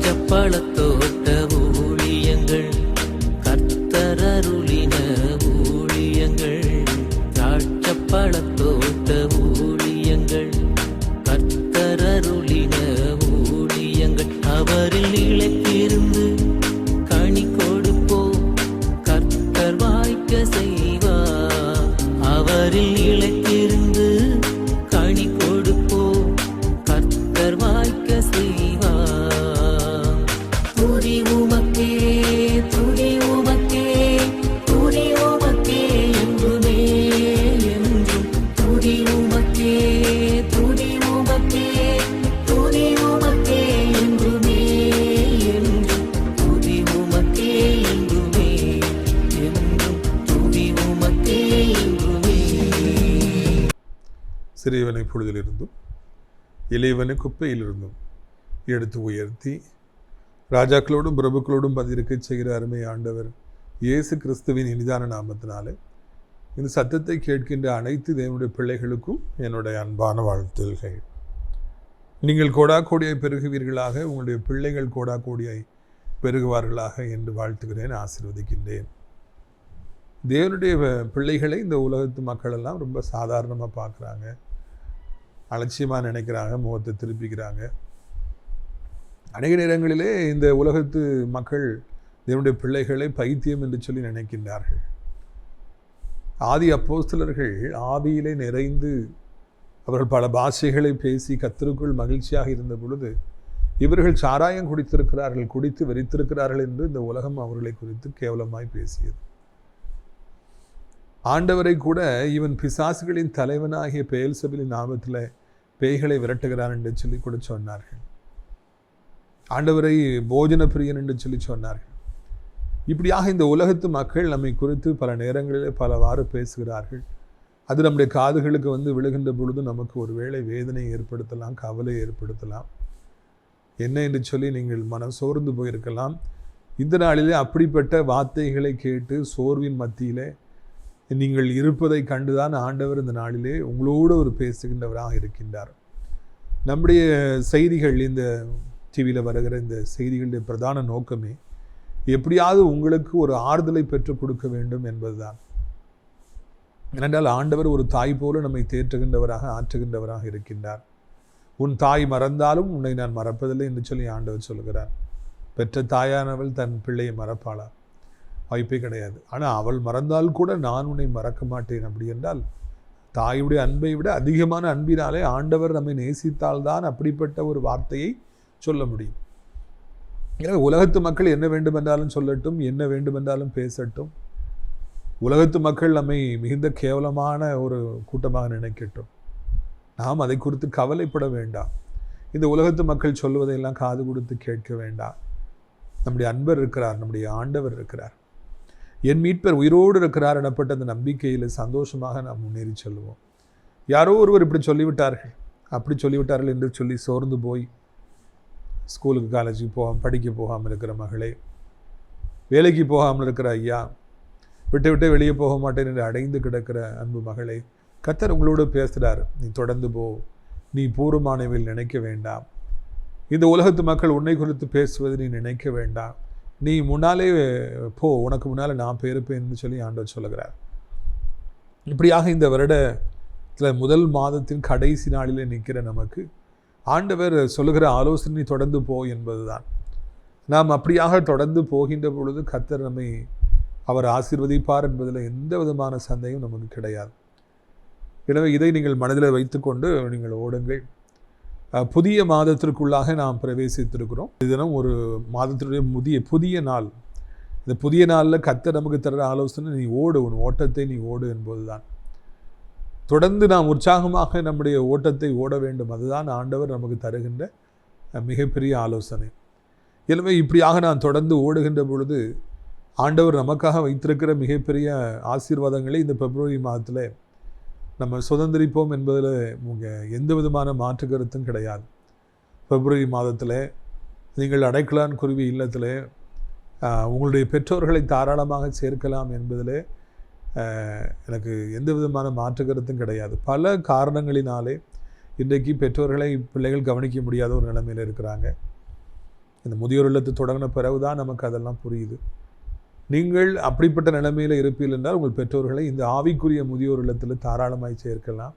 திராட்சப்பழத்தோட்ட ஊழியங்கள் கர்த்தரருளின ஊழியங்கள் திராட்சப்பழத்தோட்ட ஊழியங்கள் கர்த்தரருளின ஊழியங்கள் அவரில் நிலைத்திருந்து கனி கொடுப்போம் கர்த்தர் வாய்க்க செய்வார் அவரில் நிலைத்திருந்து கனி கொடுப்போம் கர்த்தர் வாய்க்க செய்வார் துதி உமக்கே துதி உமக்கே துதி உமக்கே என்றுமே என்றும் துதி உமக்கே துதி உமக்கே துதி உமக்கே என்றுமே என்றும் துதி உமக்கே என்றுமே என்றும் துதி உமக்கே என்றுமே. சிறியவனை பொழுதிலிருந்தும் இளையவனை குப்பையிலிருந்தும் எடுத்து உயர்த்தி ராஜாக்களோடும் பிரபுக்களோடும் பதிருக்கை செய்கிற அருமை ஆண்டவர் இயேசு கிறிஸ்துவின் இனிதான நாமத்தினாலே இந்த சத்தத்தை கேட்கின்ற அனைத்து தேவனுடைய பிள்ளைகளுக்கும் என்னுடைய அன்பான வாழ்த்துகள். நீங்கள் கோடா கோடியாய் பெருகுவீர்களாக, உங்களுடைய பிள்ளைகள் கோடா கோடியாய் பெருகுவார்களாக என்று வாழ்த்துகிறேன், ஆசீர்வதிக்கின்றேன். தேவனுடைய பிள்ளைகளை இந்த உலகத்து மக்கள் எல்லாம் ரொம்ப சாதாரணமாக பார்க்குறாங்க, அலட்சியமாக நினைக்கிறாங்க, முகத்தை திருப்பிக்கிறாங்க. அநேக நேரங்களிலே இந்த உலகத்து மக்கள் தேவனுடைய பிள்ளைகளை பைத்தியம் என்று சொல்லி நினைக்கின்றார்கள். ஆதி அப்போஸ்தலர்கள் ஆவியிலே நிறைந்து அவர்கள் பல பாஷைகளை பேசி கர்த்தருக்குள் மகிழ்ச்சியாக இருந்த பொழுது இவர்கள் சாராயம் குடித்திருக்கிறார்கள், குடித்து வெறித்திருக்கிறார்கள் என்று இந்த உலகம் அவர்களை குறித்து கேவலமாய் பேசியது. ஆண்டவரை கூட இவன் பிசாசுகளின் தலைவனாகிய பெயல்செபூலின் நாமத்தில் பேய்களை விரட்டுகிறான் என்று சொல்லி கூட சொன்னார்கள். ஆண்டவரை போஜன பிரியன் என்று சொல்லி சொன்னார்கள். இப்படியாக இந்த உலகத்து மக்கள் நம்மை குறித்து பல நேரங்களிலே பலவாறு பேசுகிறார்கள். அது நம்முடைய காதுகளுக்கு வந்து விழுகின்ற பொழுது நமக்கு ஒருவேளை வேதனை ஏற்படுத்தலாம், கவலை ஏற்படுத்தலாம். என்ன என்று சொல்லி நீங்கள் மனம் சோர்ந்து போயிருக்கலாம். இந்த நாளிலே அப்படிப்பட்ட வார்த்தைகளை கேட்டு சோர்வின் மத்தியிலே நீங்கள் இருப்பதை கண்டுதான் ஆண்டவர் இந்த நாளிலே உங்களோடு ஒரு பேசுகின்றவராக இருக்கின்றார். நம்முடைய செய்திகள், இந்த டிவியில் வருகிற இந்த செய்திகளுடைய பிரதான நோக்கமே எப்படியாவது உங்களுக்கு ஒரு ஆறுதலை பெற்றுக் கொடுக்க வேண்டும் என்பதுதான். ஏனென்றால் ஆண்டவர் ஒரு தாய் போல நம்மை தேற்றுகின்றவராக, ஆற்றுகின்றவராக இருக்கின்றார். உன் தாய் மறந்தாலும் உன்னை நான் மறப்பதில்லை என்று சொல்லி ஆண்டவர் சொல்கிறார். பெற்ற தாயானவள் தன் பிள்ளையை மறப்பாளா? வாய்ப்பே கிடையாது. ஆனால் அவள் மறந்தால் கூட நான் உன்னை மறக்க மாட்டேன். அப்படி என்றால் தாயுடைய அன்பை விட அதிகமான அன்பினாலே ஆண்டவர் நம்மை நேசித்தால்தான் அப்படிப்பட்ட ஒரு வார்த்தையை சொல்ல முடியும். எனவே உலகத்து மக்கள் என்ன வேண்டுமென்றாலும் சொல்லட்டும், என்ன வேண்டுமென்றாலும் பேசட்டும், உலகத்து மக்கள் நம்மை மிகுந்த கேவலமான ஒரு கூட்டமாக நினைக்கட்டும், நாம் அதை குறித்து கவலைப்பட வேண்டாம். இந்த உலகத்து மக்கள் சொல்வதையெல்லாம் காது கொடுத்து கேட்க வேண்டாம். நம்முடைய அன்பர் இருக்கிறார், நம்முடைய ஆண்டவர் இருக்கிறார், என் மீட்பர் உயிரோடு இருக்கிறார் எனப்பட்ட அந்த நம்பிக்கையில் சந்தோஷமாக நாம் முன்னேறி செல்வோம். யாரோ ஒருவர் இப்படி சொல்லிவிட்டார்கள், அப்படி சொல்லிவிட்டார்கள் என்று சொல்லி சோர்ந்து போய் ஸ்கூலுக்கு காலேஜுக்கு படிக்க போகாமல் இருக்கிற மகளே, வேலைக்கு போகாமல் இருக்கிற ஐயா, விட்டு வெளியே போக மாட்டேன் என்று அடைந்து கிடக்கிற அன்பு மகளே, கர்த்தர் உங்களோடு பேசுகிறார். நீ தொடர்ந்து போ, நீ பூர்வமானவையில் நினைக்க வேண்டாம். இந்த உலகத்து மக்கள் உன்னை குறித்து பேசுவது நீ நினைக்க வேண்டாம். நீ முன்னாலே போ, உனக்கு முன்னால் நான் பேருப்பேன்னு சொல்லி ஆண்டவர் சொல்லுகிறார். இப்படியாக இந்த வருடத்தில் முதல் மாதத்தின் கடைசி நாளிலே நிற்கிற நமக்கு ஆண்டவர் சொல்லுகிற ஆலோசனை தொடர்ந்து போ என்பதுதான். நாம் அப்படியாக தொடர்ந்து போகின்ற பொழுது கர்த்தர் நம்மை அவர் ஆசீர்வதிப்பார் என்பதில் எந்த விதமான சந்தேகம் நமக்கு கிடையாது. எனவே இதை நீங்கள் மனதில் வைத்துக்கொண்டு நீங்கள் ஓடுங்கள். புதிய மாதத்திற்குள்ளாக நாம் பிரவேசித்திருக்கிறோம். தினம் ஒரு மாதத்தினுடைய புதிய நாள். இந்த புதிய நாளில் கர்த்தர் நமக்கு தர ஆலோசனை, நீ ஓடு, உன் ஓட்டத்தை நீ ஓடு என்பதுதான். தொடர்ந்து நாம் உற்சாகமாக நம்முடைய ஓட்டத்தை ஓட வேண்டும். அதுதான் ஆண்டவர் நமக்கு தருகின்ற மிகப்பெரிய ஆலோசனை. எனவே இப்படியாக நான் தொடர்ந்து ஓடுகின்ற பொழுது ஆண்டவர் நமக்காக வைத்திருக்கிற மிகப்பெரிய ஆசீர்வாதங்களை இந்த பிப்ரவரி மாதத்தில் நம்ம சுதந்திரிப்போம் என்பதில் எந்த விதமான மாற்று கருத்தும் கிடையாது. பிப்ரவரி மாதத்தில் நீங்கள் அடைக்கலான் குருவி இல்லத்தில் உங்களுடைய பெற்றோர்களை தாராளமாக சேர்க்கலாம் என்பதில் எனக்கு எந்த விதமான மாற்று கருத்தும் கிடையாது. பல காரணங்களினாலே இன்றைக்கு பெற்றோர்களை பிள்ளைகள் கவனிக்க முடியாத ஒரு நிலைமையில் இருக்கிறாங்க. இந்த முதியோர் இல்லத்தை தொடங்கின பிறகுதான் நமக்கு அதெல்லாம் புரியுது. நீங்கள் அப்படிப்பட்ட நிலைமையில் இருப்பீர்கள் என்றால் உங்கள் பெற்றோர்களை இந்த ஆவிக்குரிய முதியோர் இல்லத்தில் தாராளமாய் சேர்க்கலாம்.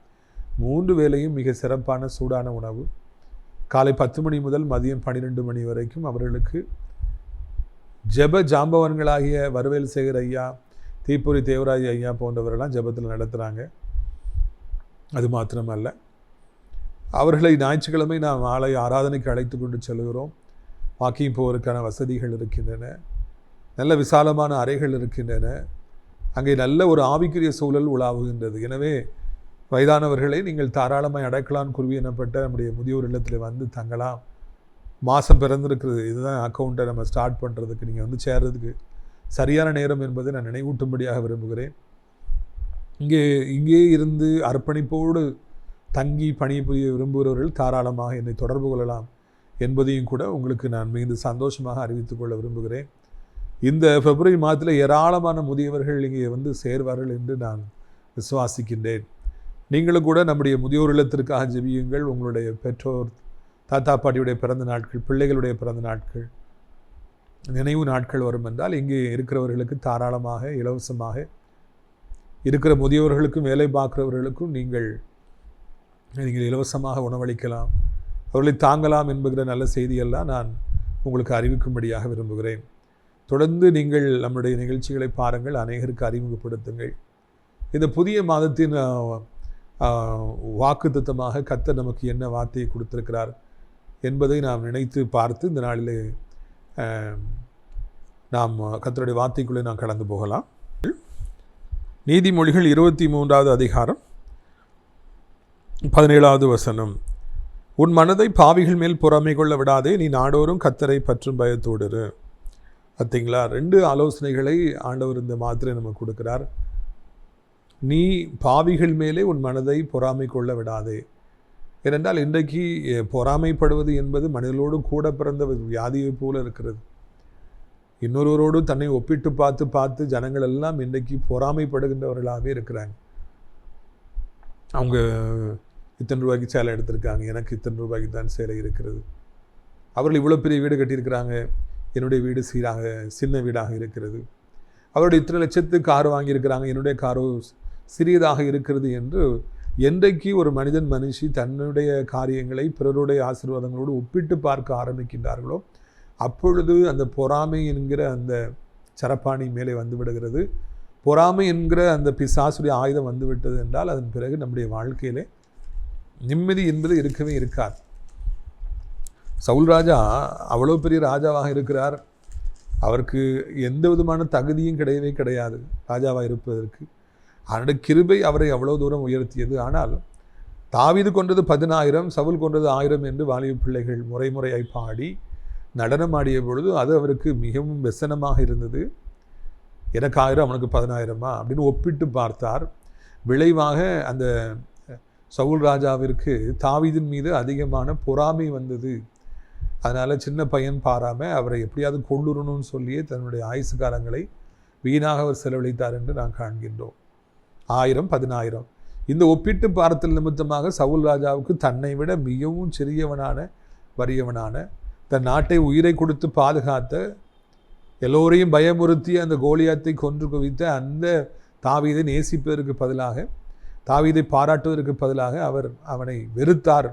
3 வேளையும் மிக சிறப்பான சூடான உணவு, காலை 10 மணி முதல் மதியம் 12 மணி வரைக்கும் அவர்களுக்கு ஜெப ஜாம்பவன்களாகிய வரவேல் சேகர் ஐயா, தீப்பொறி தேவராஜ் ஐயா போன்றவர்கள்லாம் ஜெபத்தில் நடத்துகிறாங்க. அது மாத்திரமல்ல, அவர்களை ஞாயிற்றுக்கிழமை நாம் ஆலய ஆராதனைக்கு அழைத்து கொண்டு செல்கிறோம். வாக்கிங் போவதற்கான வசதிகள் இருக்கின்றன, நல்ல விசாலமான அறைகள் இருக்கின்றன, அங்கே நல்ல ஒரு ஆவிக்குரிய சூழல் உலாவுகின்றது. எனவே வயதானவர்களை நீங்கள் தாராளமாக அடைக்கலான் குருவி எனப்பட்ட நம்முடைய முதியோர் இல்லத்தில் வந்து தங்கலாம். மாதம் பிறந்திருக்கிறது, இதுதான் அக்கௌண்ட்டை நம்ம ஸ்டார்ட் பண்ணுறதுக்கு நீங்கள் வந்து சேர்றதுக்கு சரியான நேரம் என்பதை நான் நினைவூட்டும்படியாக விரும்புகிறேன். இங்கே இருந்து அர்ப்பணிப்போடு தங்கி பணிபுரிய விரும்புகிறவர்கள் தாராளமாக என்னை தொடர்பு கொள்ளலாம் என்பதையும் கூட உங்களுக்கு நான் மிகுந்த சந்தோஷமாக அறிவித்துக் கொள்ள விரும்புகிறேன். இந்த பிப்ரவரி மாதத்தில் ஏராளமான முதியவர்கள் இங்கே வந்து சேர்வார்கள் என்று நான் விசுவாசிக்கின்றேன். நீங்களும் கூட நம்முடைய முதியோர் இல்லத்திற்காக ஜெபியுங்கள். உங்களுடைய பெற்றோர், தாத்தா பாட்டியுடைய பிறந்த நாட்கள், பிள்ளைகளுடைய பிறந்த நாட்கள், நினைவு நாட்கள் வரும் என்றால் இங்கே இருக்கிறவர்களுக்கு தாராளமாக இலவசமாக இருக்கிற முதியோர்களுக்கும் வேலை பார்க்கிறவர்களுக்கும் நீங்கள் இலவசமாக உணவளிக்கலாம், அவர்களை தாங்கலாம் என்கிற நல்ல செய்தியெல்லாம் நான் உங்களுக்கு அறிவிக்கும்படியாக விரும்புகிறேன். தொடர்ந்து நீங்கள் நம்முடைய நிகழ்ச்சிகளை பாருங்கள், அநேகருக்கு அறிமுகப்படுத்துங்கள். இந்த புதிய மாதத்தின் வாக்குத்தத்தமாக கர்த்தர் நமக்கு என்ன வார்த்தையை கொடுத்திருக்கிறார் என்பதை நாம் நினைத்து பார்த்து இந்த நாளிலே நாம் கர்த்தருடைய வார்த்தைக்குள்ளே நாம் கடந்து போகலாம். நீதிமொழிகள் 23வது அதிகாரம் 17வது வசனம். உன் மனதை பாவிகள் மேல் பொறாமை கொள்ள விடாதே, நீ நாடோறும் கர்த்தரை பற்றும் பயத்தோடு இரு. பார்த்தீங்களா, 2 ஆலோசனைகளை ஆண்டவர் இந்த மாத்திரை நமக்கு கொடுக்கிறார். நீ பாவிகள் மேலே உன் மனதை பொறாமை கொள்ள விடாதே. ஏனென்றால் இன்றைக்கு பொறாமைப்படுவது என்பது மனிதர்களோடு கூட பிறந்த வியாதியை போல இருக்கிறது. இன்னொருவரோடு தன்னை ஒப்பிட்டு பார்த்து பார்த்து ஜனங்கள் எல்லாம் இன்றைக்கு பொறாமைப்படுகின்றவர்களாகவே இருக்கிறாங்க. அவங்க இத்தனை ரூபாய்க்கு சேலை எடுத்திருக்காங்க, எனக்கு இத்தனை ரூபாய்க்கு தான் சேலை இருக்கிறது. அவர்கள் இவ்வளோ பெரிய வீடு கட்டியிருக்கிறாங்க, என்னுடைய வீடு சின்ன வீடாக இருக்கிறது. அவருடைய இத்தனை லட்சத்துக்கு கார் வாங்கியிருக்கிறாங்க, என்னுடைய காரோ சிறியதாக இருக்கிறது என்று என்றைக்கு ஒரு மனுஷி தன்னுடைய காரியங்களை பிறருடைய ஆசீர்வாதங்களோடு ஒப்பிட்டு பார்க்க ஆரம்பிக்கின்றார்களோ அப்பொழுது அந்த பொறாமை என்கிற அந்த சரப்பாணி மேலே வந்து விடுகிறது. பொறாமை என்கிற அந்த பிசாசுடைய ஆயுதம் வந்து விட்டது என்றால் அதன் பிறகு நம்முடைய வாழ்க்கையிலே நிம்மதி என்பது இருக்கவே இருக்காது. சவுல் ராஜா அவ்வளோ பெரிய ராஜாவாக இருக்கிறார், அவருக்கு எந்த விதமான தகுதியும் கிடையவே கிடையாது ராஜாவாக இருப்பதற்கு. அவருடைய கிருபை அவரை அவ்வளோ தூரம் உயர்த்தியது. ஆனால் தாவீது கொன்றது 10,000, சவுல் கொன்றது 1000 என்று வாலிப பிள்ளைகள் முறையாய் பாடி நடனமாடிய பொழுது அது அவருக்கு மிகவும் வெசனமாக இருந்தது. எனக்கு 1000 அவனுக்கு 10,000 அப்படின்னு ஒப்பிட்டு பார்த்தார். விளைவாக அந்த சவுல் ராஜாவிற்கு தாவீதின் மீது அதிகமான பொறாமை வந்தது. அதனால் சின்ன பையன் பாராமல் அவரை எப்படியாவது கொள்ளுறணும்னு சொல்லியே தன்னுடைய ஆயுசு காலங்களை வீணாக அவர் செலவழித்தார் என்று நான் காண்கின்றோம். 1000, 10,000 இந்த ஒப்பிட்டு பார்த்தல் நிமித்தமாக சவுல் ராஜாவுக்கு தன்னை விட மிகவும் சிறியவனான வறியவனான தன் நாட்டை உயிரை கொடுத்து பாதுகாத்த எல்லோரையும் பயமுறுத்திய அந்த கோலியாத்தை கொன்று குவித்த அந்த தாவீதை நேசிப்பதற்கு பதிலாக, தாவீதை பாராட்டுவதற்கு பதிலாக அவர் அவனை வெறுத்தார்,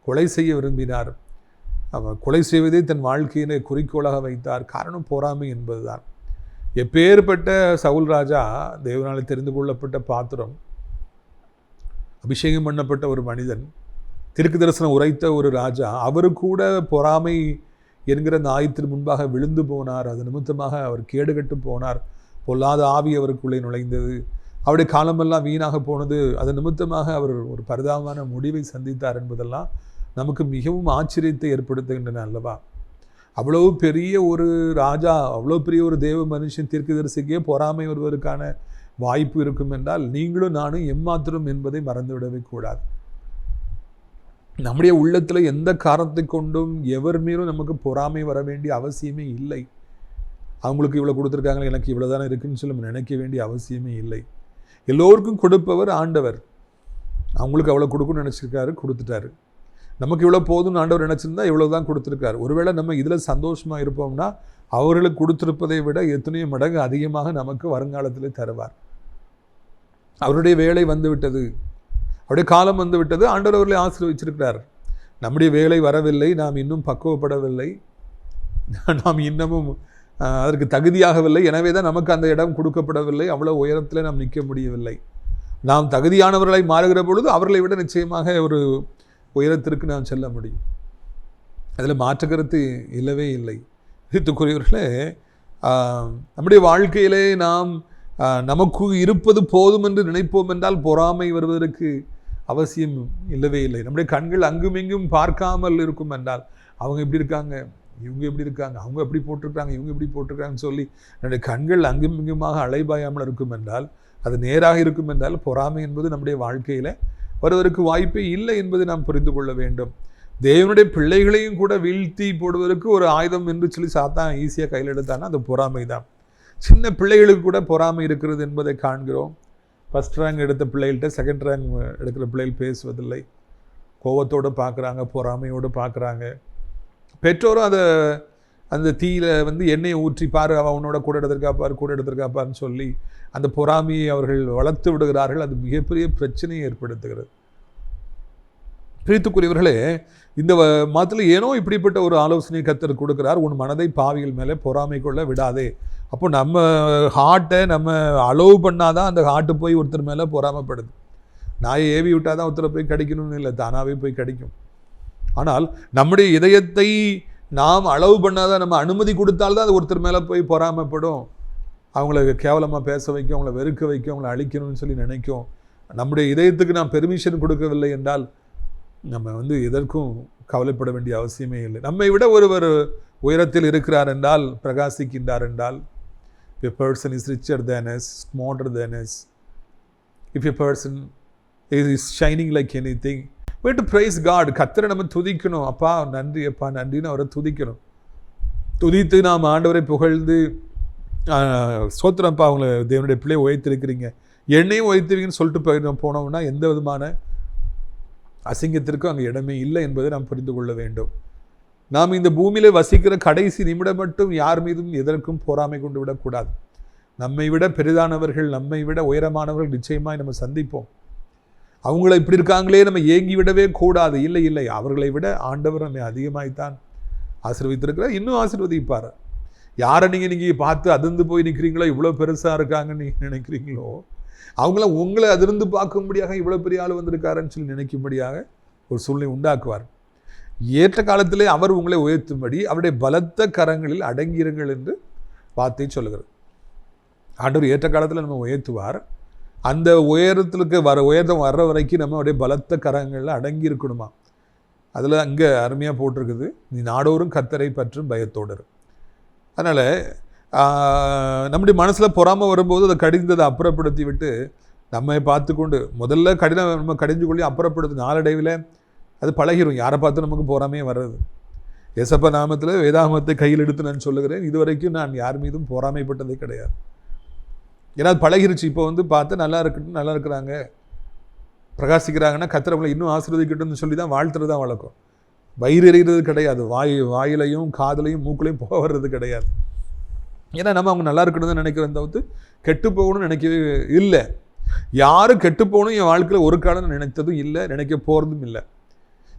கொலை செய்ய விரும்பினார். அவர் கொலை செய்வதே தன் வாழ்க்கையினை குறிக்கோளாக வைத்தார். காரணம் பொறாமை என்பதுதான். எப்பேற்பட்ட சவுல் ராஜா தேவனால் தெரிந்து கொள்ளப்பட்ட பாத்திரம், அபிஷேகம் பண்ணப்பட்ட ஒரு மனிதன், திருக்கு தரிசனம் உரைத்த ஒரு ராஜா, அவரு கூட பொறாமை என்கிற அந்த ஆயத்திற்கு முன்பாக விழுந்து போனார். அது நிமித்தமாக அவர் கேடுகட்டு போனார். பொல்லாத ஆவி அவருக்குள்ளே நுழைந்தது. அவருடைய காலமெல்லாம் வீணாக போனது. அது நிமித்தமாக அவர் ஒரு பரிதாபமான முடிவை சந்தித்தார் என்பதெல்லாம் நமக்கு மிகவும் ஆச்சரியத்தை ஏற்படுத்துகின்றன அல்லவா? அவ்வளோ பெரிய ஒரு ராஜா, அவ்வளோ பெரிய ஒரு தேவ மனுஷன் தீர்க்கதரிசிக்கே பொறாமை வருவதற்கான வாய்ப்பு இருக்கும் என்றால் நீங்களும் நானும் எம்மாத்திரம் என்பதை மறந்துவிடவே கூடாது. நம்முடைய உள்ளத்தில் எந்த காரணத்தை கொண்டும் எவர் மீதும் நமக்கு பொறாமை வர வேண்டிய அவசியமே இல்லை. அவங்களுக்கு இவ்வளோ கொடுத்துருக்காங்களே, எனக்கு இவ்வளோ தானே இருக்குன்னு சொல்லி நினைக்க வேண்டிய அவசியமே இல்லை. எல்லோருக்கும் கொடுப்பவர் ஆண்டவர். அவங்களுக்கு அவ்வளோ கொடுக்குன்னு நினச்சிருக்காரு, கொடுத்துட்டாரு. நமக்கு இவ்வளோ போதும்னு ஆண்டவர் நினச்சிருந்தா இவ்வளோ தான் கொடுத்துருக்காரு. ஒருவேளை நம்ம இதில் சந்தோஷமாக இருப்போம்னா அவர்களுக்கு கொடுத்துருப்பதை விட எத்தனையோ மடங்கு அதிகமாக நமக்கு வருங்காலத்திலே தருவார். அவருடைய வேலை வந்து விட்டது, அவருடைய காலம் வந்து விட்டது. ஆண்டவர் அவர்களை ஆசீர்வதிச்சிருக்கிறார். நம்முடைய வேலை வரவில்லை, நாம் இன்னும் பக்குவப்படவில்லை, நாம் இன்னமும் அதற்கு தகுதியாகவில்லை. எனவே தான் நமக்கு அந்த இடம் கொடுக்கப்படவில்லை. அவ்வளோ உயரத்தில் நாம் நிற்க முடியவில்லை. நாம் தகுதியானவர்களை மாறுகிற பொழுது அவர்களை விட நிச்சயமாக ஒரு உயரத்திற்கு நாம் செல்ல முடியும். அதில் மாற்று கருத்து இல்லவே இல்லை. இதுக்குரியவர்களே, நம்முடைய வாழ்க்கையிலே நாம் நமக்கு இருப்பது போதும் என்று நினைப்போம் என்றால் பொறாமை வருவதற்கு அவசியம் இல்லவே இல்லை. நம்முடைய கண்கள் அங்கும் இங்கும் பார்க்காமல் இருக்கும் என்றால் அவங்க எப்படி இருக்காங்க, இவங்க எப்படி இருக்காங்க, அவங்க எப்படி போட்டிருக்காங்க, இவங்க எப்படி போட்டிருக்காங்கன்னு சொல்லி நம்முடைய கண்கள் அங்கும் இங்குமாக அலைபாயாமல் இருக்கும் என்றால், அது நேராக இருக்கும் என்றால் பொறாமை என்பது நம்முடைய வாழ்க்கையில் வருவதற்கு வாய்ப்பே இல்லை என்பதை நாம் புரிந்து கொள்ள வேண்டும். தேவனுடைய பிள்ளைகளையும் கூட வீழ்த்தி போடுவதற்கு ஒரு ஆயுதம் என்று சொல்லி சாத்தான் ஈஸியாக கையில் எடுத்தானா அது பொறாமை தான். சின்ன பிள்ளைகளுக்கு கூட பொறாமை இருக்கிறது என்பதை காண்கிறோம். ஃபஸ்ட் ரேங்க் எடுத்த பிள்ளைகள்கிட்ட செகண்ட் ரேங்க் எடுக்கிற பிள்ளைகள் பேசுவதில்லை, கோபத்தோடு பார்க்குறாங்க, பொறாமையோடு பார்க்குறாங்க. பெற்றோரும் அந்த தீயில் எண்ணெயை ஊற்றி பாரு, அவனோட கூட எடுத்திருக்காப்பாருன்னு சொல்லி அந்த பொறாமையை அவர்கள் வளர்த்து விடுகிறார்கள். அது மிகப்பெரிய பிரச்சனையை ஏற்படுத்துகிறது. பிரித்துக்குரியவர்களே, இந்த மாதத்தில் ஏனோ இப்படிப்பட்ட ஒரு ஆலோசனை கர்த்தர் கொடுக்கிறார். உன் மனதை பாவிகள் மேலே பொறாமை கொள்ள விடாதே. அப்போ நம்ம ஹார்ட்டை நம்ம அலோவ் பண்ணாதான் அந்த ஹார்ட்டு போய் ஒருத்தர் மேலே பொறாமைப்படுது. நாயை ஏவி விட்டால் தான் ஒருத்தரை போய் கடிக்கணும்னு இல்லை, தானாகவே போய் கடிக்கும். ஆனால் நம்முடைய இதயத்தை நாம் அலோவ் பண்ணாதான், நம்ம அனுமதி கொடுத்தால்தான் அது ஒருத்தர் மேலே போய் பொறாமைப்படும். அவங்கள கேவலமாக பேச வைக்கும், அவங்கள வெறுக்க வைக்கும், அவங்கள அழிக்கணும்னு சொல்லி நினைக்கும். நம்முடைய இதயத்துக்கு நாம் பெர்மிஷன் கொடுக்கவில்லை என்றால் நம்ம எதற்கும் கவலைப்பட வேண்டிய அவசியமே இல்லை. நம்மை விட ஒருவர் உயரத்தில் இருக்கிறார் என்றால், பிரகாசிக்கின்றார் என்றால், if a person is richer than us, smarter than us, if a person is shining like anything, we have to praise God. கர்த்தரை நம்ம துதிக்கணும். அப்பா நன்றி, அப்பா நன்றின்னு அவரை துதிக்கணும். துதித்து நாம் ஆண்டவரை புகழ்ந்து, ஸ்தோத்திரம்ப்பா அவங்கள தேவனுடைய பிள்ளையை உயர்த்திருக்கிறீங்க, என்னையும் உயர்த்திருக்கீங்கன்னு சொல்லிட்டு போனோம்னா எந்த விதமான அசிங்கத்திற்கும் அங்கே இடமே இல்லை என்பதை நாம் புரிந்து கொள்ள வேண்டும். நாம் இந்த பூமியில வசிக்கிற கடைசி நிமிடம் மட்டும் யார் மீதும் எதற்கும் பொறாமை கொண்டு விடக்கூடாது. நம்மை விட பெரிதானவர்கள், நம்மை விட உயரமானவர்கள் நிச்சயமாய் நம்ம சந்திப்போம். அவங்கள இப்படி இருக்காங்களே நம்ம ஏங்கி விடவே கூடாது. இல்லை இல்லை, அவர்களை விட ஆண்டவர் நம்மை அதிகமாய்த்தான் ஆசீர்வதித்திருக்கிறார், இன்னும் ஆசீர்வதிப்பார். யாரை நீங்கள் பார்த்து அதிர்ந்து போய் நிற்கிறீங்களோ, இவ்வளோ பெருசாக இருக்காங்கன்னு நீங்கள் நினைக்கிறீங்களோ, அவங்கள உங்களை அதிர்ந்து பார்க்கும்படியாக இவ்வளோ பெரிய ஆள் வந்திருக்காருன்னு சொல்லி நினைக்கும்படியாக ஒரு சூழ்நிலை உண்டாக்குவார். ஏற்ற காலத்திலே அவர் உங்களை உயர்த்தும்படி அவருடைய பலத்த கரங்களில் அடங்கியிருங்கள் என்று வார்த்தை சொல்லுகிறது. ஆண்டவர் ஏற்ற காலத்தில் நம்ம உயர்த்துவார். அந்த உயரத்திற்கு உயர்த்தம் வர்ற வரைக்கும் நம்ம அவருடைய பலத்த கரங்களில் அடங்கி இருக்கணுமா. அதில் அங்கே அருமையாக போட்டிருக்குது, நீ நாடோறும் கர்த்தரை பற்றும் பயத்தோடு இரு. அதனால் நம்முடைய மனசில் பொறாமல் வரும்போது அதை கடிந்ததை அப்புறப்படுத்தி விட்டு நம்ம பார்த்து கொண்டு, முதல்ல நம்ம கடிஞ்சு கொள்ளி அப்புறப்படுத்து, நாளடைவில் அது பழகிரும். யாரை பார்த்து நமக்கு பொறாமையே வர்றது. ஏசப்பா நாமத்தில் வேதாகமத்தை கையில் எடுத்து நான் சொல்லுகிறேன், இதுவரைக்கும் நான் யார் மீதும் பொறாமைப்பட்டதே கிடையாது. ஏன்னா அது பழகிருச்சு. இப்போ பார்த்து நல்லா இருக்கட்டும், நல்லா இருக்கிறாங்க, பிரகாசிக்கிறாங்கன்னா கர்த்தர் இன்னும் ஆசீர்வதிக்கட்டும்னு சொல்லி தான் வாழ்த்துறது தான் வழக்கம். வயிறு எறிகிறது கிடையாது, வாயிலையும் காதலையும் மூக்களையும் போக வர்றது கிடையாது. ஏன்னா நம்ம அவங்க நல்லா இருக்கணும் தான் நினைக்கிறோம், தவிர்த்து கெட்டு போகணும்னு நினைக்கவே இல்லை. யாரும் கெட்டு போகணும் என் வாழ்க்கையில் ஒரு காலம் நினைத்ததும் இல்லை, நினைக்க போகிறதும் இல்லை.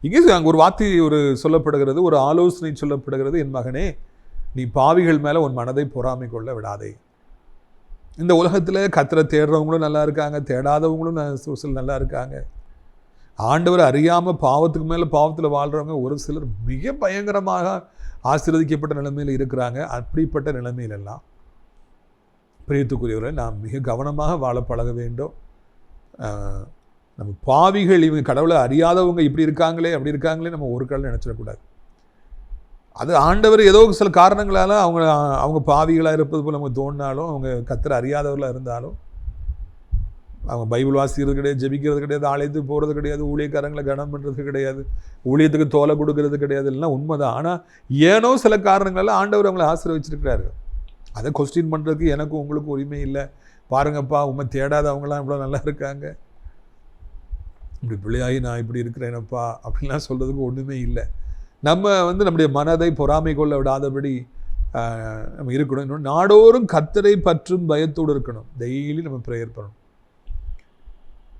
இங்கே அங்கே ஒரு வார்த்தை சொல்லப்படுகிறது, ஒரு ஆலோசனை சொல்லப்படுகிறது, என் மகனே நீ பாவிகள் மேலே உன் மனதை பொறாமை கொள்ள விடாதே. இந்த உலகத்தில் கர்த்தரை தேடுறவங்களும் நல்லா இருக்காங்க, தேடாதவங்களும் நல்லா இருக்காங்க. ஆண்டவர் அறியாமல் பாவத்துக்கு மேலே பாவத்தில் வாழ்கிறவங்க ஒரு சிலர் மிக பயங்கரமாக ஆசீர்வதிக்கப்பட்ட நிலைமையில் இருக்கிறாங்க. அப்படிப்பட்ட நிலைமையிலெல்லாம் பிரியத்துக்குரியவரை நாம் மிக கவனமாக வாழ பழக வேண்டும். நம்ம பாவிகள், இவங்க கடவுளை அறியாதவங்க இப்படி இருக்காங்களே அப்படி இருக்காங்களே நம்ம ஒரு காலம் நினச்சிடக்கூடாது. அது ஆண்டவர் ஏதோ சில காரணங்களால் அவங்க பாவிகளாக இருப்பது போல் நமக்கு தோணினாலும், அவங்க கர்த்தரை அறியாதவர்களாக இருந்தாலும், அவங்க பைபிள் வாசிக்கிறது கிடையாது, ஜெபிக்கிறது கிடையாது, ஆலயத்துக்கு போகிறது கிடையாது, ஊழியக்காரங்களை கனம் பண்ணுறது கிடையாது, ஊழியத்துக்கு தோலை கொடுக்கறது கிடையாது, எல்லாம் உண்மைதான். ஆனால் ஏனோ சில காரணங்களால் ஆண்டவர் அவங்களை ஆசீர்வதிச்சிருக்கிறாரு. அதை கொஸ்டின் பண்ணுறதுக்கு எனக்கும் உங்களுக்கும் உரிமை இல்லை. பாருங்கப்பா, உண்மை தேடாதவங்களாம் இவ்வளோ நல்லா இருக்காங்க. இப்படி பிள்ளையாகி நான் இப்படி இருக்கிறேனப்பா அப்படின்லாம் சொல்கிறதுக்கு ஒன்றுமே இல்லை. நம்ம நம்முடைய மனதை பொறாமை கொள்ள விடாதபடி நம்ம இருக்கணும். இன்னொன்று, நாடோறும் கர்த்தரை பற்றும் பயத்தோடு இருக்கணும். டெய்லி நம்ம ப்ரேயர் பண்ணணும்.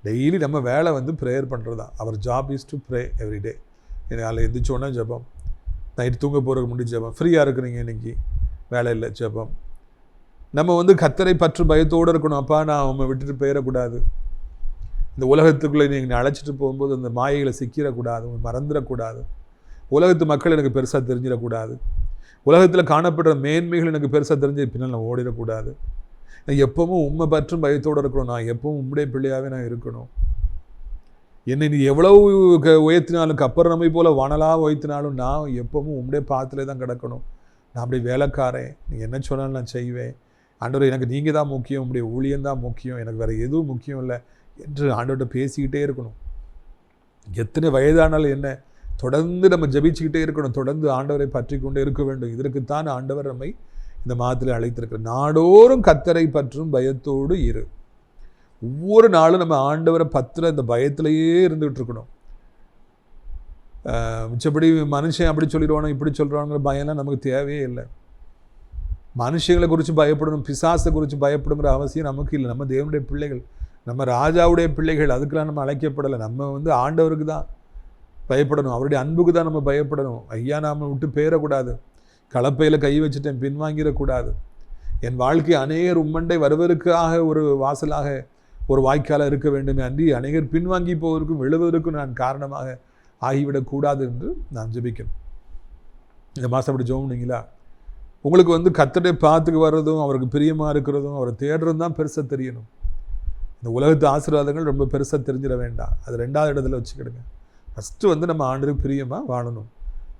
டெய்லி நம்ம வேலை ப்ரேயர் பண்ணுறது தான். அவர் job is to pray every day. அதில் எந்திரிச்சோன்னா ஜெபம், நைட்டு தூங்க போகிறதுக்கு முன்னாடி ஜெபம், ஃப்ரீயாக இருக்கிறீங்க இன்றைக்கி வேலை இல்லை ஜெபம். நம்ம கர்த்தரை பற்று பயத்தோடு இருக்கணும். அப்பா நான் அவனை விட்டுட்டு போயிடக்கூடாது, இந்த உலகத்துக்குள்ளே நீங்கள் அழைச்சிட்டு போகும்போது அந்த மாயைகளை சிக்கிடக்கூடாது, மறந்துடக்கூடாது, உலகத்து மக்கள் எனக்கு பெருசாக தெரிஞ்சிடக்கூடாது, உலகத்தில் காணப்படுற மேன்மைகள் எனக்கு பெருசாக தெரிஞ்சு பின்னால் நான் ஓடிடக்கூடாது. நான் எப்பவும் உண்மை பற்றும் பயத்தோடு இருக்கணும். நான் எப்பவும் உம்முடைய பிள்ளையாகவே நான் இருக்கணும். என்னை நீ எவ்வளவு உயர்த்தினாலும் கப்பர் நம்மை போல் வானலாக உயர்த்தினாலும் நான் எப்பவும் உம்முடைய பாத்திலே தான் கிடக்கணும். நான் அப்படி வேலைக்காரன், நீ என்ன சொன்னாலும் நான் செய்வேன். ஆண்டவர் எனக்கு நீங்கள் தான் முக்கியம், உங்களுடைய ஊழியந்தான் முக்கியம், எனக்கு வேறு எதுவும் முக்கியம் இல்லை என்று ஆண்டவர்கிட்ட பேசிக்கிட்டே இருக்கணும். எத்தனை வயதானாலும் என்ன, தொடர்ந்து நம்ம ஜபிச்சுக்கிட்டே இருக்கணும். தொடர்ந்து ஆண்டவரை பற்றி கொண்டே இருக்க வேண்டும். இதற்குத்தான் ஆண்டவர் நம்மை இந்த மாதத்தில் அழைத்திருக்கிறார். நாடோறும் கர்த்தரை பற்றும் பயத்தோடு இரு. ஒவ்வொரு நாளும் நம்ம ஆண்டவரை பற்றின இந்த பயத்திலேயே இருந்துகிட்டு இருக்கணும். மிச்சப்படி மனுஷன் அப்படி சொல்லிடுவானோ இப்படி சொல்கிறாங்கிற பயம்லாம் நமக்கு தேவையே இல்லை. மனுஷங்களை குறித்து பயப்படணும், பிசாசை குறித்து பயப்படுங்கிற அவசியம் நமக்கு இல்லை. நம்ம தேவனுடைய பிள்ளைகள், நம்ம ராஜாவுடைய பிள்ளைகள். அதுக்கெல்லாம் நம்ம அழைக்கப்படலை. நம்ம ஆண்டவருக்கு தான் பயப்படணும், அவருடைய அன்புக்கு தான் நம்ம பயப்படணும். ஐயா நாம் விட்டு போயிடக்கூடாது, கலப்பையில் கை வச்சுட்டேன் பின்வாங்கிடக்கூடாது. என் வாழ்க்கை அநேகர் உம்மண்டை வருவதற்காக ஒரு வாசலாக ஒரு வாய்க்காலாக இருக்க வேண்டுமே அன்றி அநேகர் பின்வாங்கி போவதற்கும் விழுவதற்கும் நான் காரணமாக ஆகிவிடக்கூடாது என்று நான் ஜெபிக்கணும். இந்த மாதம் அப்படி ஜெபம்னீங்களா? உங்களுக்கு கர்த்தருடைய பாத்துக்கு வர்றதும் அவருக்கு பிரியமாக இருக்கிறதும் அவரை தேடுறதும் தான் பெருசாக தெரியணும். இந்த உலகத்து ஆசீர்வாதங்கள் ரொம்ப பெருசாக தெரிஞ்சிட வேண்டாம். அது 2வது இடத்துல வச்சுக்கிடுங்க. ஃபஸ்ட்டு நம்ம ஆண்டவருக்கு பிரியமாக வாழணும்.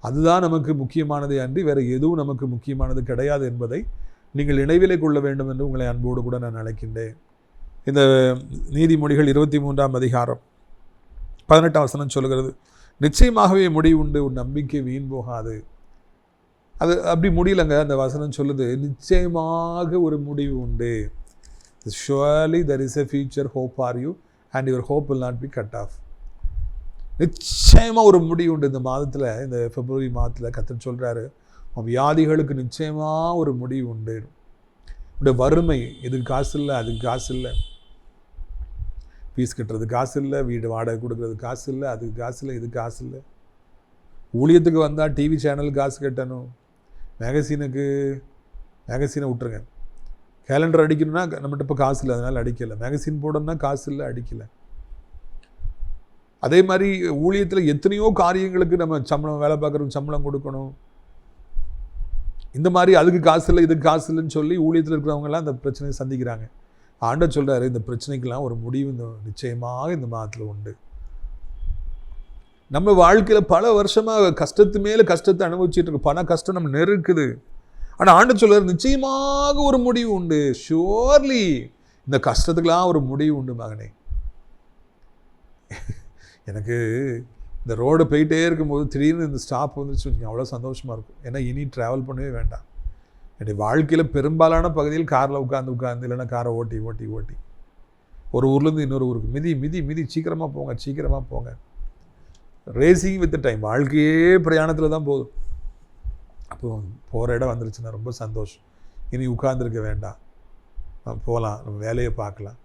அதுதான் நமக்கு முக்கியமானதை அன்றி வேறு எதுவும் நமக்கு முக்கியமானது கிடையாது என்பதை நீங்கள் நினைவிலே கொள்ள வேண்டும் என்று உங்களை அன்போடு கூட நான் அழைக்கின்றேன். இந்த நீதிமொழிகள் 23ஆம் அதிகாரம் 18ஆம் வசனம் சொல்கிறது, நிச்சயமாகவே முடிவு உண்டு, உன் நம்பிக்கை வீண் போகாது. அது அப்படி முடியலைங்க. அந்த வசனம் சொல்லுது, நிச்சயமாக ஒரு முடிவு உண்டு. Surely there is a future hope for you and your hope will not be cut off. நிச்சயமாக ஒரு முடிவு உண்டு. இந்த மாதத்தில், இந்த பிப்ரவரி மாதத்தில் கர்த்தர் சொல்கிறாரு, வியாதிகளுக்கு நிச்சயமாக ஒரு முடிவு உண்டு. உடைய வறுமை, இதுக்கு காசு இல்லை, அதுக்கு காசு இல்லை, ஃபீஸ் கட்டுறது காசு இல்லை, வீடு வாடகை கொடுக்குறது காசு இல்லை, அதுக்கு காசு இல்லை, இதுக்கு காசு இல்லை. ஊழியத்துக்கு வந்தால் டிவி சேனலுக்கு காசு கட்டணும், மேகசீனை விட்டுருங்க. கேலண்டர் அடிக்கணும்னா நம்மகிட்ட இப்போ காசு இல்லை, அதனால் அடிக்கலை. மேகசின் போடணும்னா காசு இல்லை, அடிக்கலை. அதே மாதிரி ஊழியத்தில் எத்தனையோ காரியங்களுக்கு நம்ம சம்பளம், வேலை பார்க்குறவங்க சம்பளம் கொடுக்கணும். இந்த மாதிரி அதுக்கு காசு இல்லை, இதுக்கு காசு இல்லைன்னு சொல்லி ஊழியத்தில் இருக்கிறவங்கலாம் அந்த பிரச்சனையை சந்திக்கிறாங்க. ஆண்டவர் சொல்கிறாரு, இந்த பிரச்சனைக்கெல்லாம் ஒரு முடிவு நிச்சயமாக இந்த மாதத்தில் உண்டு. நம்ம வாழ்க்கையில் பல வருஷமாக கஷ்டத்து மேலே கஷ்டத்தை அனுபவிச்சுட்டு இருக்கு. பண கஷ்டம் நம்ம நெருக்குது. ஆனால் ஆண்டவர் சொல்கிறார், நிச்சயமாக ஒரு முடிவு உண்டு. ஷுவர்லி இந்த கஷ்டத்துக்கெல்லாம் ஒரு முடிவு உண்டு மகனே. எனக்கு இந்த ரோடு போயிட்டே இருக்கும்போது திடீர்னு இந்த ஸ்டாப் வந்துச்சு வச்சுக்கோங்க, அவ்வளோ சந்தோஷமாக இருக்கும். ஏன்னா இனி ட்ராவல் பண்ணவே வேண்டாம். என்னுடைய வாழ்க்கையில் பெரும்பாலான பகுதியில் காரில் உட்காந்து இல்லைன்னா காரை ஓட்டி ஒரு ஊர்லேருந்து இன்னொரு ஊருக்கு மிதி சீக்கிரமாக போங்க. Racing with time. வாழ்க்கையே பிரயாணத்தில் தான் போதும். அப்போ போகிற இடம் வந்துருச்சுன்னா ரொம்ப சந்தோஷம். இனி உட்கார்ந்துருக்க வேண்டாம், போகலாம், நம்ம வேலையை பார்க்கலாம்.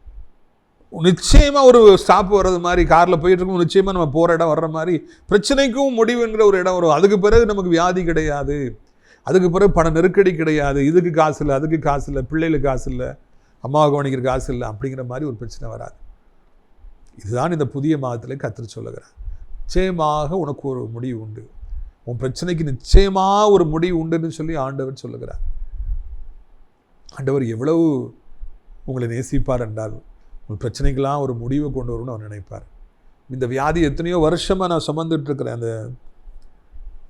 நிச்சயமாக ஒரு ஸ்டாப் வர்றது மாதிரி, காரில் போயிட்டுருக்கோம், நிச்சயமாக நம்ம போகிற இடம் வர்ற மாதிரி பிரச்சனைக்கும் முடிவுங்கிற ஒரு இடம் வரும். அதுக்கு பிறகு நமக்கு வியாதி கிடையாது, அதுக்கு பிறகு பண நெருக்கடி கிடையாது, இதுக்கு காசு இல்லை, அதுக்கு காசு இல்லை, பிள்ளைகளுக்கு காசு இல்லை, அம்மாவை கவனிக்கிற காசு இல்லை, அப்படிங்கிற மாதிரி ஒரு பிரச்சனை வராது. இதுதான் இந்த புதிய மாதத்தில் கர்த்தர் சொல்லுகிறார். நிச்சயமாக உனக்கு ஒரு முடிவு உண்டு, உன் பிரச்சனைக்கு நிச்சயமாக ஒரு முடிவு உண்டுன்னு சொல்லி ஆண்டவர் சொல்லுகிறார். ஆண்டவர் எவ்வளவு உங்களை நேசிப்பார் என்றால், உங்கள் பிரச்சனைக்கெல்லாம் ஒரு முடிவை கொண்டு வரும்னு அவர் நினைப்பார். இந்த வியாதி எத்தனையோ வருஷமாக நான் சுமந்துட்டு இருக்கிறேன். அந்த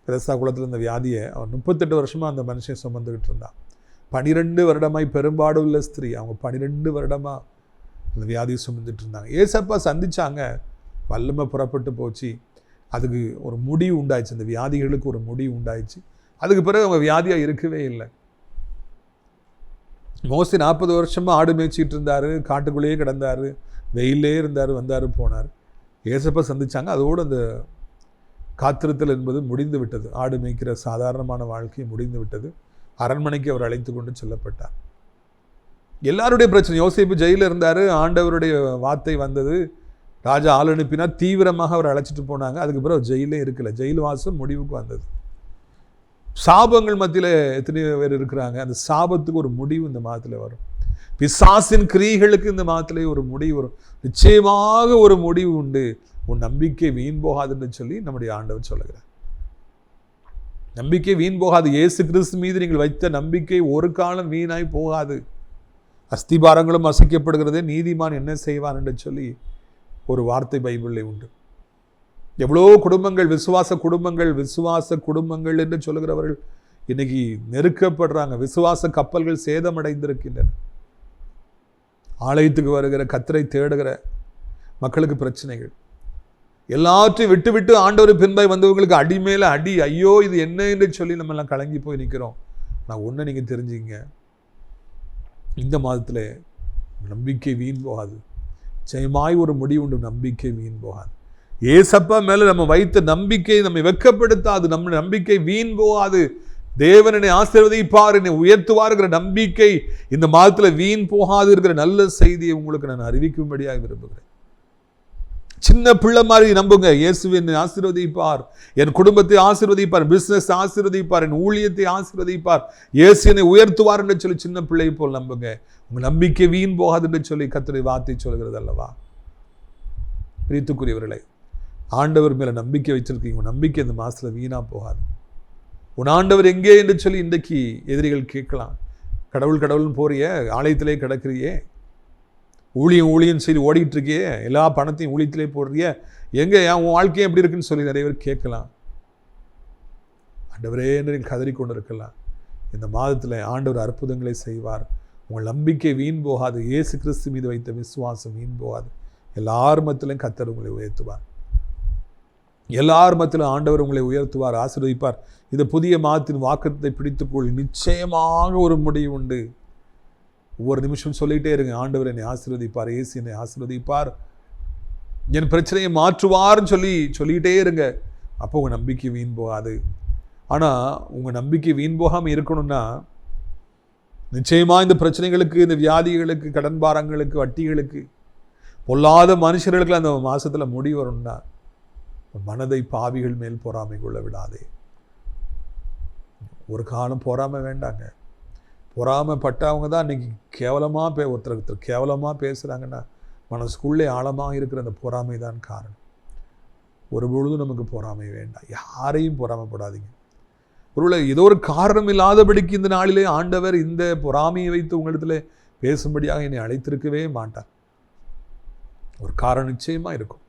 பெரசா குளத்தில் இந்த வியாதியை அவன் 38 வருஷமாக அந்த மனுஷன் சுமந்துக்கிட்டு இருந்தான். 12 வருடமாய் பெரும்பாடு உள்ள ஸ்திரீ, அவங்க 12 வருடமாக அந்த வியாதியை சுமந்துட்டு இருந்தாங்க. ஏசப்பா சந்திச்சாங்க, வல்லமை புறப்பட்டு போச்சு. அதுக்கு ஒரு முடிவு உண்டாயிடுச்சு, அந்த வியாதிகளுக்கு ஒரு முடிவு உண்டாயிடுச்சு. அதுக்கு பிறகு அவங்க வியாதியாக இருக்கவே இல்லை. மோஸ்ட்லி 40 வருஷமாக ஆடு மேய்ச்சிட்டு இருந்தார், காட்டுக்குள்ளேயே கிடந்தார், வெயிலே இருந்தார், வந்தார் போனார். ஏசப்பா சந்திச்சாங்க. அதோடு அந்த காத்திருத்தல் என்பது முடிந்து விட்டது. ஆடு மேய்க்கிற சாதாரணமான வாழ்க்கை முடிந்து விட்டது. அரண்மனைக்கு அவர் அழைத்து கொண்டு செல்லப்பட்டார். எல்லாருடைய பிரச்சனை. யோசேப்பு ஜெயிலில் இருந்தார். ஆண்டவருடைய வார்த்தை வந்தது. ராஜா ஆள் அனுப்பினார். தீவிரமாக அவர் அழைச்சிட்டு போனாங்க. அதுக்கு பிறகு ஜெயிலே இருக்கல. ஜெயில் வாசம் முடிவுக்கு வந்தது. சாபங்கள் மத்தியில் எத்தனையோ பேர் இருக்கிறாங்க. அந்த சாபத்துக்கு ஒரு முடிவு இந்த மாதத்தில் வரும். பிசாசின் கிரியைகளுக்கு இந்த மாதத்திலே ஒரு முடிவு வரும். நிச்சயமாக ஒரு முடிவு உண்டு. உன் நம்பிக்கை வீண் போகாதுன்னு சொல்லி நம்முடைய ஆண்டவர் சொல்லுகிறார். நம்பிக்கை வீண் போகாது. இயேசு கிறிஸ்து மீது நீங்கள் வைத்த நம்பிக்கை ஒரு காலம் வீணாய் போகாது. அஸ்திபாரங்களும் அசைக்கப்படுகிறதே, நீதிமான் என்ன செய்வான் என்று சொல்லி ஒரு வார்த்தை பைபிளில் உண்டு. எவ்வளோ குடும்பங்கள், விசுவாச குடும்பங்கள் என்று சொல்லுகிறவர்கள் இன்னைக்கு நெருக்கப்படுறாங்க. விசுவாச கப்பல்கள் சேதமடைந்திருக்கின்றன. ஆலயத்துக்கு வருகிற, கர்த்தரை தேடுகிற மக்களுக்கு பிரச்சனைகள். எல்லாத்தையும் விட்டு ஆண்டவர் பின்பாய் வந்தவங்களுக்கு அடி மேல அடி. ஐயோ இது என்ன என்று சொல்லி நம்ம எல்லாம் கலங்கி போய் நிற்கிறோம். நான் ஒன்று நீங்கள் தெரிஞ்சுங்க, இந்த மாதத்தில் நம்பிக்கை வீண் போகாது. ஜெயமாய் ஒரு முடிவு உண்டு. நம்பிக்கை வீண் போகாது. ஏசப்பா மேல நம்ம வைத்த நம்பிக்கை நம்மை வெட்கப்படுத்தாது. நம்ம நம்பிக்கை வீண் போகாது. தேவன் என்னை ஆசீர்வதிப்பார், என்னை உயர்த்துவார்கிற நம்பிக்கை இந்த மாதத்தில் வீண் போகாது இருக்கிற நல்ல செய்தியை உங்களுக்கு நான் அறிவிக்கும்படியாக விரும்புகிறேன். சின்ன பிள்ளை மாதிரி நம்புங்க. இயேசு என்னை ஆசீர்வதிப்பார், என் குடும்பத்தை ஆசீர்வதிப்பார், பிசினஸ் ஆசீர்வதிப்பார், என் ஊழியத்தை ஆசீர்வதிப்பார், இயேசு என்னை உயர்த்துவார் என்று சொல்லி சின்ன பிள்ளை போல் நம்புங்க. உங்க நம்பிக்கை வீண் போகாது என்று சொல்லி கர்த்தருடைய வார்த்தை சொல்கிறது அல்லவா? பிரியத்துக்குரியவர்களே, ஆண்டவர் மேல நம்பிக்கை வச்சிருக்கீங்க. உன் நம்பிக்கை இந்த மாசத்துல வீணா போகாது. உன் ஆண்டவர் எங்கே என்று சொல்லி இன்றைக்கு எதிரிகள் கேட்கலாம். கடவுள்னு போறிய, ஆலயத்திலே கிடக்கிறியே, ஊழியம் செய்து ஓடிட்டு இருக்கியே, எல்லா பணத்தையும் ஊழியத்திலே போடுறிய, எங்க உன் வாழ்க்கையும் எப்படி இருக்குன்னு சொல்லி நிறைய பேர் கேட்கலாம். ஆண்டவரே என்று நீங்கள் கதறிக்கொண்டு இருக்கலாம். இந்த மாதத்தில் ஆண்டவர் அற்புதங்களை செய்வார். உங்கள் நம்பிக்கை வீண் போகாது. இயேசு கிறிஸ்து மீது வைத்த விசுவாசம் வீண் போகாது. எல்லார் மத்தியிலும் கர்த்தர் உங்களை உயர்த்துவார். எல்லார் மத்தியிலும் ஆண்டவர் உங்களை உயர்த்துவார், ஆசீர்வதிப்பார். இந்த புதிய மாதத்தின் வாக்குத்தத்தை பிடித்துக்கொள். நிச்சயமாக ஒரு முடிவு உண்டு. ஒவ்வொரு நிமிஷம் சொல்லிகிட்டே இருங்க, ஆண்டவர் என்னை ஆசீர்வதிப்பார், இயேசு என்னை ஆசீர்வதிப்பார், என் பிரச்சனையை மாற்றுவார்னு சொல்லிக்கிட்டே இருங்க. அப்போ உங்கள் நம்பிக்கை வீண் போகாது. ஆனால் உங்கள் நம்பிக்கை வீண் போகாமல் இருக்கணும்னா நிச்சயமாக இந்த பிரச்சனைகளுக்கு, இந்த வியாதிகளுக்கு, கடன் பாரங்களுக்கு, வட்டிகளுக்கு, பொல்லாத மனுஷர்களுக்கு அந்த மாதத்தில் முடிவு வரணும்னா மனதை பாவிகள் மேல் பொறாமை கொள்ள விடாதே. ஒரு காலம் பொறாமை வேண்டாங்க. பொறாமைப்பட்டவங்க தான் இன்னைக்கு கேவலமாக ஒருத்தர் கேவலமாக பேசுகிறாங்கன்னா மனசுக்குள்ளே ஆழமாக இருக்கிற அந்த பொறாமை தான் காரணம். ஒரு பொழுதும் நமக்கு பொறாமை வேண்டாம். யாரையும் பொறாமைப்படாதீங்க. ஒருவேளை ஏதோ ஒரு காரணம் இல்லாதபடிக்கு இந்த நாளிலே ஆண்டவர் இந்த பொறாமையை வைத்து உங்களிடத்தில் பேசும்படியாக என்னை அழைத்திருக்கவே மாட்டார். ஒரு காரணம் நிச்சயமாக இருக்கும்.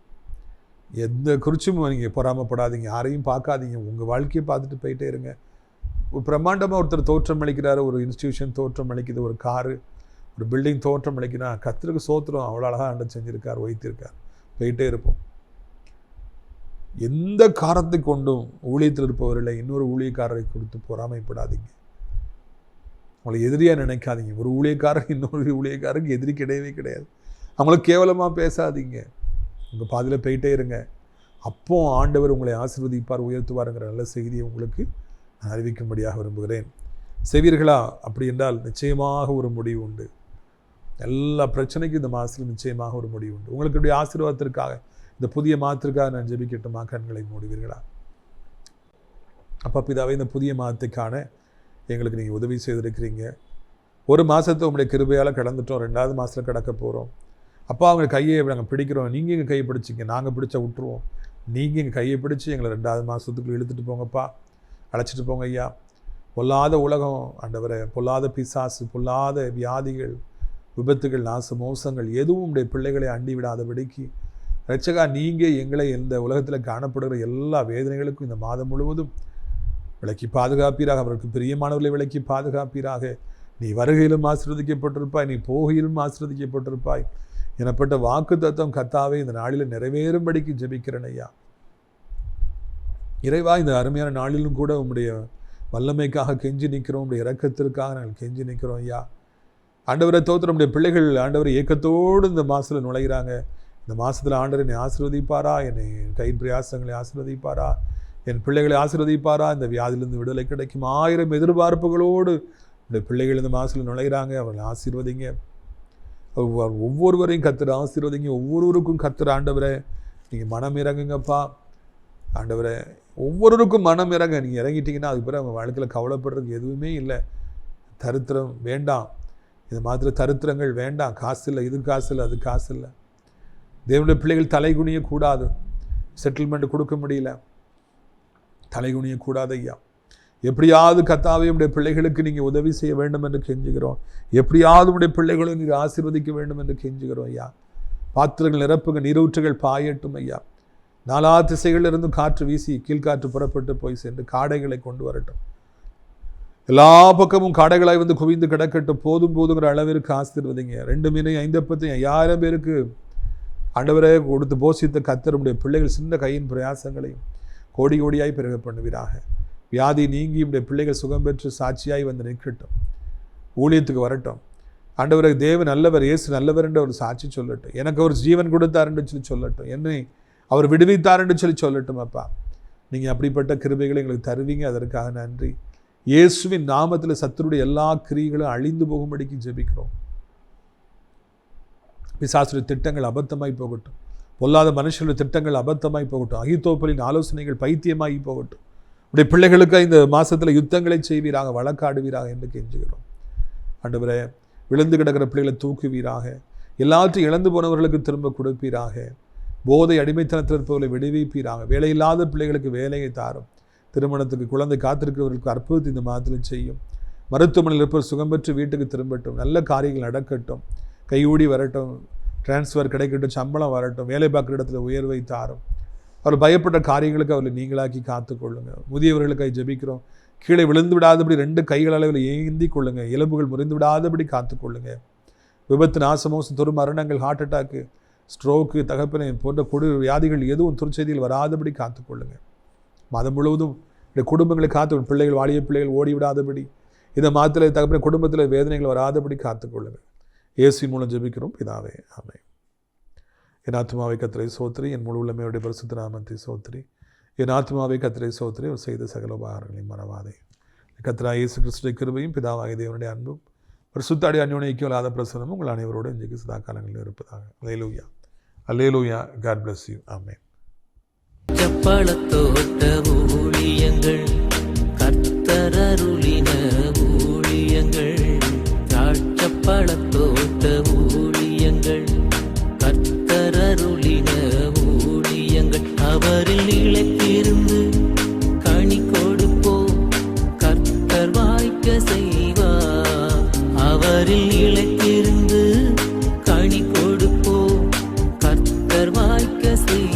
எந்த குறிச்சும் நீங்கள் பொறாமைப்படாதீங்க, யாரையும் பார்க்காதீங்க, உங்கள் வாழ்க்கையை பார்த்துட்டு போயிட்டே இருங்க. ஒரு பிரம்மாண்டமாக ஒருத்தர் தோற்றம் அளிக்கிறாரு, ஒரு இன்ஸ்டியூஷன் தோற்றம் அளிக்குது, ஒரு காரு, ஒரு பில்டிங் தோற்றம் அளிக்கிறா, கர்த்தருக்கு சோத்திரம், அவ்வளோ அழகாக ஆண்டு செஞ்சுருக்கார், வைத்திருக்கார், போயிட்டே இருப்போம். எந்த காரணத்தை கொண்டும் ஊழியத்தில் இருப்பவர்களை இன்னொரு ஊழியக்காரரை கொடுத்து பொறாமைப்படாதீங்க. அவங்களை எதிரியாக நினைக்காதீங்க. ஒரு ஊழியக்காரர் இன்னொரு ஊழியக்காரருக்கு எதிரி கிடையவே கிடையாது. அவங்கள கேவலமாக பேசாதீங்க. உங்கள் பாதியில் போயிட்டே இருங்க. அப்போ ஆண்டவர் உங்களை ஆசீர்வதிப்பார், உயர்த்துவாருங்கிற நல்ல செய்தியை உங்களுக்கு நான் அறிவிக்கும்படியாக விரும்புகிறேன். செய்வீர்களா? அப்படி என்றால் நிச்சயமாக ஒரு முடிவு உண்டு. எல்லா பிரச்சனைக்கும் இந்த மாதத்தில் நிச்சயமாக ஒரு முடிவு உண்டு. உங்களுக்கு ஆசீர்வாதத்திற்காக, இந்த புதிய மாதத்திற்காக நான் ஜெபிக்கட்டுமா? கண்களை மூடுவீர்களா? அப்பா பிதாவே, இந்த புதிய மாதத்துக்கான எங்களுக்கு நீங்கள் உதவி செய்திருக்கிறீங்க. ஒரு மாதத்தை உங்களுடைய கிருபையால் கடந்துட்டோம், 2வது மாதத்தில் கடக்க போகிறோம். அப்பா அவங்க கையை நாங்கள் பிடிக்கிறோம், நீங்கள் எங்கள் கையை பிடிச்சிங்க, நாங்கள் பிடிச்சா விட்டுருவோம். நீங்கள் எங்கள் கையை பிடிச்சி எங்களை 2வது மாதத்துக்குள்ளே இழுத்துட்டு போங்கப்பா, அழைச்சிட்டு போங்க ஐயா. பொல்லாத உலகம் ஆண்டவரை, பொல்லாத பிசாசு, பொல்லாத வியாதிகள், விபத்துகள், நாச மோசங்கள் எதுவும் உடைய பிள்ளைகளை அண்டி விடாதபடிக்கு ரட்சகா நீங்கள் எங்களை இந்த உலகத்தில் காணப்படுகிற எல்லா வேதனைகளுக்கும் இந்த மாதம் முழுவதும் விலக்கி பாதுகாப்பீராக. அவருக்கு பிரியமானவர்களை விலக்கி பாதுகாப்பீராக. நீ வருகையிலும் ஆசீர்வதிக்கப்பட்டிருப்பாய், நீ போகையிலும் ஆசீர்வதிக்கப்பட்டிருப்பாய் எனப்பட்ட வாக்கு தத்துவம் கர்த்தாவே இந்த நாளில் நிறைவேறும்படிக்கு ஜெபிக்கிறேன் ஐயா. இறைவா, இந்த அருமையான நாளிலும் கூட உம்முடைய வல்லமைக்காக கெஞ்சி நிற்கிறோம், உடைய இரக்கத்திற்காக நாங்கள் கெஞ்சி நிற்கிறோம் ஐயா. ஆண்டவரை தோத்திர நம்முடைய பிள்ளைகள் ஆண்டவரை ஏக்கத்தோடு இந்த மாதத்தில் நுழைகிறாங்க. இந்த மாதத்தில் ஆண்டவர் என்னை ஆசீர்வதிப்பாரா, என்னை கையின் பிரயாசங்களை ஆசீர்வதிப்பாரா, என் பிள்ளைகளை ஆசீர்வதிப்பாரா, இந்த வியாதியிலிருந்து விடுதலை கிடைக்கும் 1000 எதிர்பார்ப்புகளோடு இந்த பிள்ளைகள் இந்த மாதத்தில் நுழைகிறாங்க. அவர்களை ஆசீர்வதிங்க. ஒவ்வொருவரையும் கர்த்தர் ஆசீர்வதிங்க. ஒவ்வொருவருக்கும் கர்த்தர் ஆண்டவரே நீங்கள் மனம் இறங்குங்கப்பா. ஆண்டவரே ஒவ்வொருவருக்கும் மனம் இறங்க. நீங்கள் இறங்கிட்டீங்கன்னா அதுக்கு பிறகு அவங்க வாழ்க்கையில் கவலைப்படுறதுக்கு எதுவுமே இல்லை. தரித்திரம் வேண்டாம். இது மாதிரி தரித்திரங்கள் வேண்டாம். காசு இல்லை, இது காசு இல்லை, அது காசு இல்லை. தேவனுடைய பிள்ளைகள் தலைகுனியக்கூடாது. செட்டில்மெண்ட் கொடுக்க முடியல, தலைகுனியக்கூடாது ஐயா. எப்படியாவது கர்த்தாவே உடைய பிள்ளைகளுக்கு நீங்கள் உதவி செய்ய வேண்டும் என்று கெஞ்சுகிறோம். எப்படியாவது உடைய பிள்ளைகளை நீங்கள் ஆசீர்வதிக்க வேண்டும் என்று கெஞ்சுகிறோம் ஐயா. பாத்திரங்கள் நிரப்புங்க, நீரூற்றுகள் பாயட்டும் ஐயா. 4 திசைகளிலிருந்து காற்று வீசி கீழ்காற்று புறப்பட்டு போய் சென்று காடைகளை கொண்டு வரட்டும். எல்லா பக்கமும் காடைகளாய் வந்து குவிந்து கிடக்கட்டும். போதும் போதுங்கிற அளவிற்கு ஆசீர்வதிங்க. 2 மீனை 5 அப்பத்தையும் 5000 பேருக்கு ஆண்டவரே கொடுத்து போஷித்த கர்த்தர் உடைய பிள்ளைகள் சின்ன கையின் பிரயாசங்களையும் கோடி கோடியாய் பெருக பண்ணுவீராக. வியாதி நீங்கி உடைய பிள்ளைகள் சுகம் பெற்று சாட்சியாய் வந்து நிற்கட்டும். ஊழியத்துக்கு வரட்டும். ஆண்டவரை தேவன் நல்லவர், இயேசு நல்லவர் என்று அவர் சாட்சி சொல்லட்டும். எனக்கு அவர் ஜீவன் கொடுத்தார் என்று சொல்லி சொல்லட்டும். என்னை அவர் விடுவித்தார் என்று சொல்லி சொல்லட்டும். அப்பா நீங்கள் அப்படிப்பட்ட கிருபைகளை எங்களுக்கு தருவீங்க. அதற்காக நன்றி. இயேசுவின் நாமத்தில் சத்துருடைய எல்லா கிரியைகளும் அழிந்து போகும்படிக்கு ஜெபிக்கிறோம். பிசாசுடைய திட்டங்கள் அபத்தமாய் போகட்டும். பொல்லாத மனுஷனுடைய திட்டங்கள் அபத்தமாய் போகட்டும். அகித்தோப்பலின் ஆலோசனைகள் பைத்தியமாகி போகட்டும். உடைய பிள்ளைகளுக்கு இந்த மாதத்தில் யுத்தங்களை செய்வீராக, வழக்காடுவீராக என்று கெஞ்சுகிறோம். ஆண்டவரே விழுந்து கிடக்கிற பிள்ளைகளை தூக்குவீராக. எல்லாத்தையும் இழந்து போனவர்களுக்கு திரும்ப கொடுப்பீராக. போதை அடிமைத்தனத்தில் இருப்பவர்களை விடுவிப்பீராக. வேலையில்லாத பிள்ளைகளுக்கு வேலையை தாரும். திருமணத்துக்கு குழந்தை காத்திருக்கிறவர்களுக்கு அற்புதத்தை இந்த மாதத்தில் செய்யும். மருத்துவமனையில் இருப்பவர் சுகம் பெற்று வீட்டுக்கு திரும்பட்டும். நல்ல காரியங்கள் நடக்கட்டும். கையூடி வரட்டும். டிரான்ஸ்ஃபர் கிடைக்கட்டும். சம்பளம் வரட்டும். வேலை பார்க்குற இடத்துல உயர்வை தாரும். அவர் பயப்பட்ட காரியங்களுக்கு அவர்களை நீங்களாக்கி காத்துக்கொள்ளுங்க. முதியவர்களுக்காக ஜெபிக்கிறோம். கீழே விழுந்து விடாதபடி 2 கைகள் அளவில் ஏந்தி கொள்ளுங்க. எலும்புகள் முறிந்து விடாதபடி காத்துக்கொள்ளுங்க. விபத்து, நாசமோசம், தொரு மரணங்கள், ஹார்ட் அட்டாக்கு, ஸ்ட்ரோக்கு, தகப்பனை போன்ற கொடு வியாதிகள் எதுவும் துர்ச்செய்தியில் வராதபடி காத்துக்கொள்ளுங்க. மாதம் முழுவதும் இந்த குடும்பங்களை காத்து, பிள்ளைகள் வாலிய பிள்ளைகள் ஓடி விடாதபடி, இந்த மாதத்தில் தகப்பனை குடும்பத்தில் வேதனைகள் வராதபடி காத்துக்கொள்ளுங்க. இயேசு மூலம் ஜெபிக்கிறோம் பிதாவே, ஆமென். என் ஆத்மாவை கர்த்தரை சோத்திரி, என் முழு உள்ளமையுடைய பரிசுத்த நாமத்தை சோத்திரி. என் ஆத்மாவை கர்த்தரை சோத்திரி, அவர் செய்த சகல உபகாரங்களையும் மறவாதே. கர்த்தராகிய இயேசு கிறிஸ்துவின் கிருபையும் பிதாவாகிய தேவனுடைய அன்பும் பரிசுத்த அந்யோன்ய ஐக்கியமில்லாத பிரசன்னமும் உங்கள் அனைவரோடு இன்றைக்கு சதா காலங்களில் இருப்பதாக. அல்லேலூயா, அல்லேலூயா. God bless you. ஆமென். சப்பளத்தோட்ட ஊழியங்கள், கர்த்தர் அருளின ஊழியங்கள். திராட்சப்பழத்தோட்ட ஊழியங்கள், கர்த்தர் அருளின ஊழியங்கள். அவரில் நிலைத்திருந்து கனி கொடுப்போம், கர்த்தர் வாய்க்க செய்வார். அவரில் நிலைத்திருந்து கனி கொடுப்போம், கர்த்தர் வாய்க்க செய்வார்.